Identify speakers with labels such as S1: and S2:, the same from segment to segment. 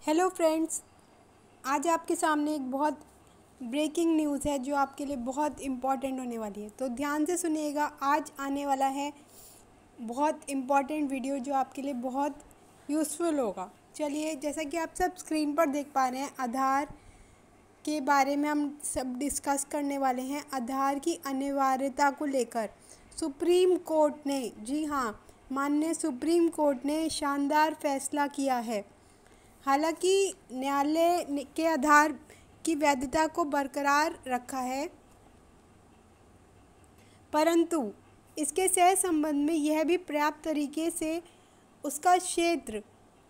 S1: Hello friends, आज आपके सामने एक बहुत ब्रेकिंग न्यूज़ है जो आपके लिए बहुत इम्पॉर्टेंट होने वाली है। तो ध्यान से सुनिएगा, आज आने वाला है बहुत इम्पॉर्टेंट वीडियो जो आपके लिए बहुत यूज़फुल होगा। चलिए, जैसा कि आप सब स्क्रीन पर देख पा रहे हैं, आधार के बारे में हम सब डिस्कस करने वाले हैं। आधार की अनिवार्यता को लेकर सुप्रीम कोर्ट ने, जी हाँ, माननीय सुप्रीम कोर्ट ने शानदार फैसला किया है। हालांकि न्यायालय के आधार की वैधता को बरकरार रखा है, परंतु इसके सह संबंध में यह भी पर्याप्त तरीके से उसका क्षेत्र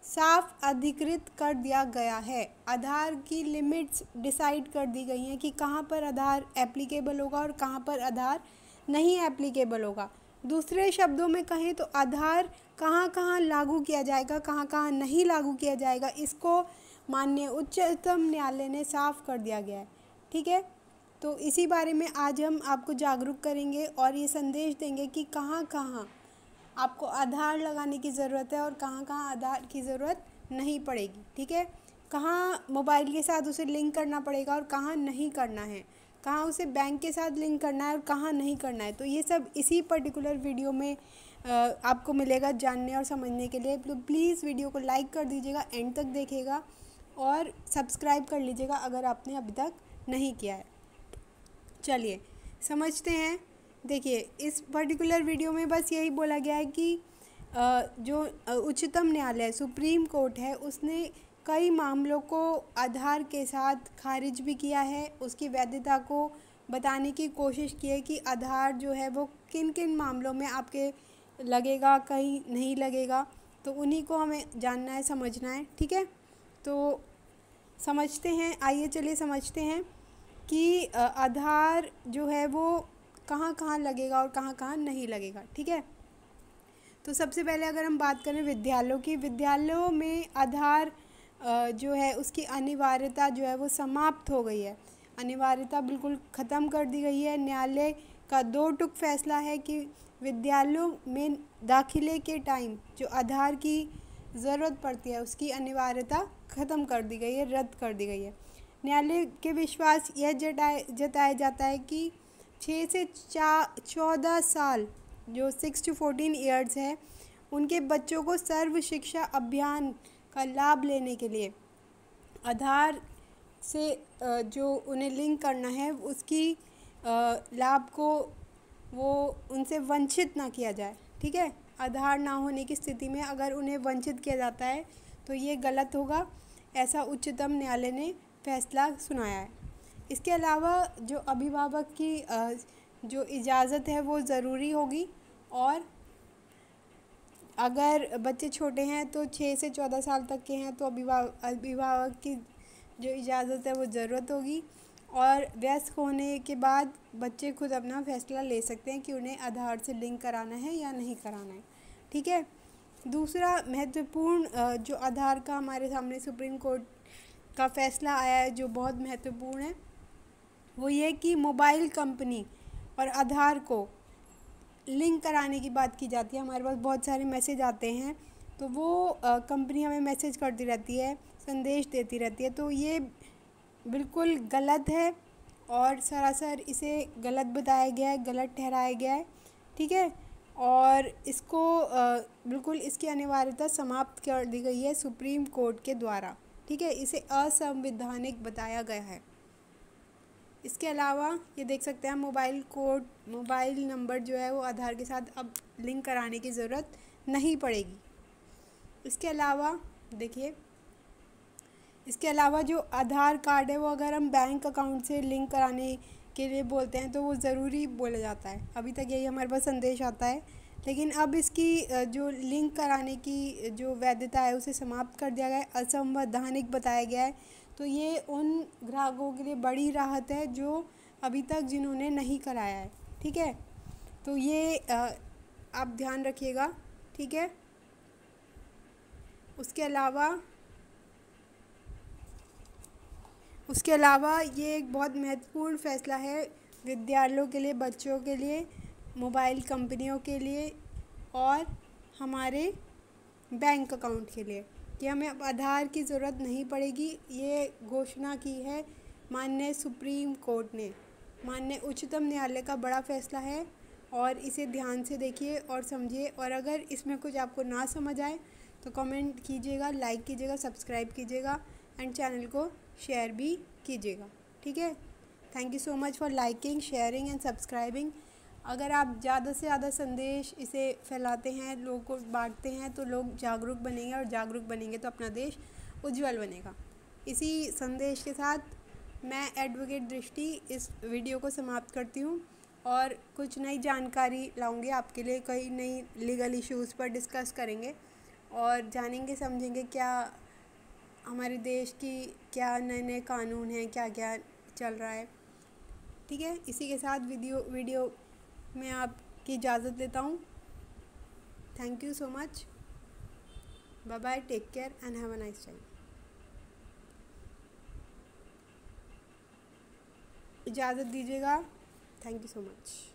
S1: साफ अधिकृत कर दिया गया है। आधार की लिमिट्स डिसाइड कर दी गई हैं कि कहाँ पर आधार एप्लीकेबल होगा और कहाँ पर आधार नहीं एप्लीकेबल होगा। दूसरे शब्दों में कहें तो आधार कहाँ कहाँ लागू किया जाएगा, कहाँ कहाँ नहीं लागू किया जाएगा, इसको माननीय उच्चतम न्यायालय ने साफ कर दिया गया है। ठीक है, तो इसी बारे में आज हम आपको जागरूक करेंगे और ये संदेश देंगे कि कहाँ कहाँ आपको आधार लगाने की ज़रूरत है और कहाँ कहाँ आधार की ज़रूरत नहीं पड़ेगी। ठीक है, कहाँ मोबाइल के साथ उसे लिंक करना पड़ेगा और कहाँ नहीं करना है, कहाँ उसे बैंक के साथ लिंक करना है और कहाँ नहीं करना है। तो ये सब इसी पर्टिकुलर वीडियो में आपको मिलेगा जानने और समझने के लिए। तो प्लीज़ वीडियो को लाइक कर दीजिएगा, एंड तक देखिएगा और सब्सक्राइब कर लीजिएगा अगर आपने अभी तक नहीं किया है। चलिए समझते हैं। देखिए, इस पर्टिकुलर वीडियो में बस यही बोला गया है कि जो उच्चतम न्यायालय सुप्रीम कोर्ट है, उसने कई मामलों को आधार के साथ खारिज भी किया है। उसकी वैधता को बताने की कोशिश की है कि आधार जो है वो किन किन मामलों में आपके लगेगा, कहीं नहीं लगेगा। तो उन्हीं को हमें जानना है, समझना है। ठीक है, तो समझते हैं। आइए चलिए समझते हैं कि आधार जो है वो कहाँ कहाँ लगेगा और कहाँ कहाँ नहीं लगेगा। ठीक है, तो सबसे पहले अगर हम बात करें विद्यालयों की, विद्यालयों में आधार जो है उसकी अनिवार्यता जो है वो समाप्त हो गई है। अनिवार्यता बिल्कुल ख़त्म कर दी गई है। न्यायालय का दो टूक फैसला है कि विद्यालयों में दाखिले के टाइम जो आधार की ज़रूरत पड़ती है उसकी अनिवार्यता ख़त्म कर दी गई है, रद्द कर दी गई है। न्यायालय के विश्वास यह जताया जाता है कि 6 से 14 साल जो 6 to 14 ईयर्स है, उनके बच्चों को सर्व शिक्षा अभियान का लाभ लेने के लिए आधार से जो उन्हें लिंक करना है उसकी लाभ को वो उनसे वंचित ना किया जाए। ठीक है, आधार ना होने की स्थिति में अगर उन्हें वंचित किया जाता है तो ये गलत होगा, ऐसा उच्चतम न्यायालय ने फैसला सुनाया है। इसके अलावा जो अभिभावक की जो इजाज़त है वो ज़रूरी होगी, और अगर बच्चे छोटे हैं तो 6 से 14 साल तक के हैं तो अभिभावक की जो इजाज़त है वो ज़रूरत होगी, और वयस्क होने के बाद बच्चे खुद अपना फैसला ले सकते हैं कि उन्हें आधार से लिंक कराना है या नहीं कराना है। ठीक है, दूसरा महत्वपूर्ण जो आधार का हमारे सामने सुप्रीम कोर्ट का फैसला आया है जो बहुत महत्वपूर्ण है, वो ये कि मोबाइल कंपनी और आधार को लिंक कराने की बात की जाती है। हमारे पास बहुत सारे मैसेज आते हैं तो वो कंपनी हमें मैसेज करती रहती है, संदेश देती रहती है। तो ये बिल्कुल गलत है और सरासर इसे गलत बताया गया है, गलत ठहराया गया है। ठीक है, और इसको बिल्कुल इसकी अनिवार्यता समाप्त कर दी गई है सुप्रीम कोर्ट के द्वारा। ठीक है, इसे असंवैधानिक बताया गया है। इसके अलावा ये देख सकते हैं, मोबाइल नंबर जो है वो आधार के साथ अब लिंक कराने की ज़रूरत नहीं पड़ेगी। इसके अलावा देखिए, इसके अलावा जो आधार कार्ड है वो अगर हम बैंक अकाउंट से लिंक कराने के लिए बोलते हैं तो वो ज़रूरी बोला जाता है। अभी तक यही हमारे पास संदेश आता है, लेकिन अब इसकी जो लिंक कराने की जो वैधता है उसे समाप्त कर दिया गया है, असंवैधानिक बताया गया है। तो ये उन ग्राहकों के लिए बड़ी राहत है जो अभी तक जिन्होंने नहीं कराया है। ठीक है, तो ये आप ध्यान रखिएगा। ठीक है, उसके अलावा ये एक बहुत महत्वपूर्ण फ़ैसला है विद्यालयों के लिए, बच्चों के लिए, मोबाइल कंपनियों के लिए और हमारे बैंक अकाउंट के लिए, कि हमें अब आधार की ज़रूरत नहीं पड़ेगी। ये घोषणा की है माननीय सुप्रीम कोर्ट ने। माननीय उच्चतम न्यायालय का बड़ा फैसला है और इसे ध्यान से देखिए और समझिए। और अगर इसमें कुछ आपको ना समझ आए तो कमेंट कीजिएगा, लाइक कीजिएगा, सब्सक्राइब कीजिएगा एंड चैनल को शेयर भी कीजिएगा। ठीक है, thank you so much for liking, sharing and subscribing. अगर आप ज़्यादा से ज़्यादा संदेश इसे फैलाते हैं, लोगों को बांटते हैं, तो लोग जागरूक बनेंगे और जागरूक बनेंगे तो अपना देश उज्जवल बनेगा। इसी संदेश के साथ मैं एडवोकेट दृष्टि इस वीडियो को समाप्त करती हूँ और कुछ नई जानकारी लाऊंगी आपके लिए। कई नई लीगल इश्यूज़ पर डिस्कस करेंगे और जानेंगे समझेंगे क्या हमारे देश की क्या नए नए कानून हैं, क्या क्या चल रहा है। ठीक है, इसी के साथ वीडियो में आपकी इजाज़त लेता हूँ। Thank you so much, bye bye, take care and have a nice time. इजाज़त दीजिएगा, थैंक यू सो मच।